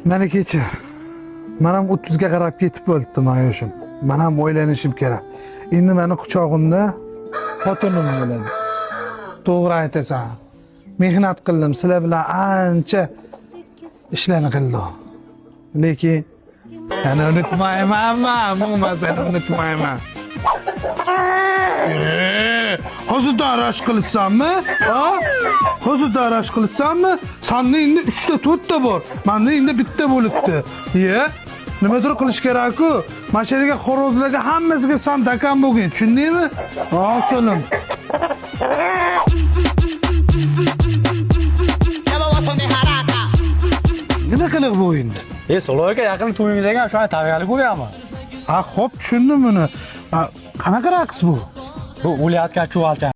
Meni kechir. Men ham 30 ga qarab ketib bo'ldim yoshim. Men ham o'ylanishim kerak. Endi meni quchog'imda xotinim bo'ladi. To'g'ri aytasan. Mehnat qildim, sizlar bilan ancha ishlarni qildim. Lekin seni unutmayman, umuman seni unutmayman. Hozirdan rashk qilsanmi? Ha? Hozirdan rashk qilsanmi? Senda endi 3 ta 4 ta bor. Menda endi bitta bo'libdi. Nimadir qilish kerak-ku. Mashinaga xorozlarga hammasiga san dakan bo'lgin, tushundingmi? Ho'solim. Nima qiliq bu endi? Soloyga yaqin to'yimizga shunday tayyorgarlik qo'yamiz. Ha, xo'p, tushundim buni. Qanaqa raqs bu? Bu o'layotgan chuvalcha.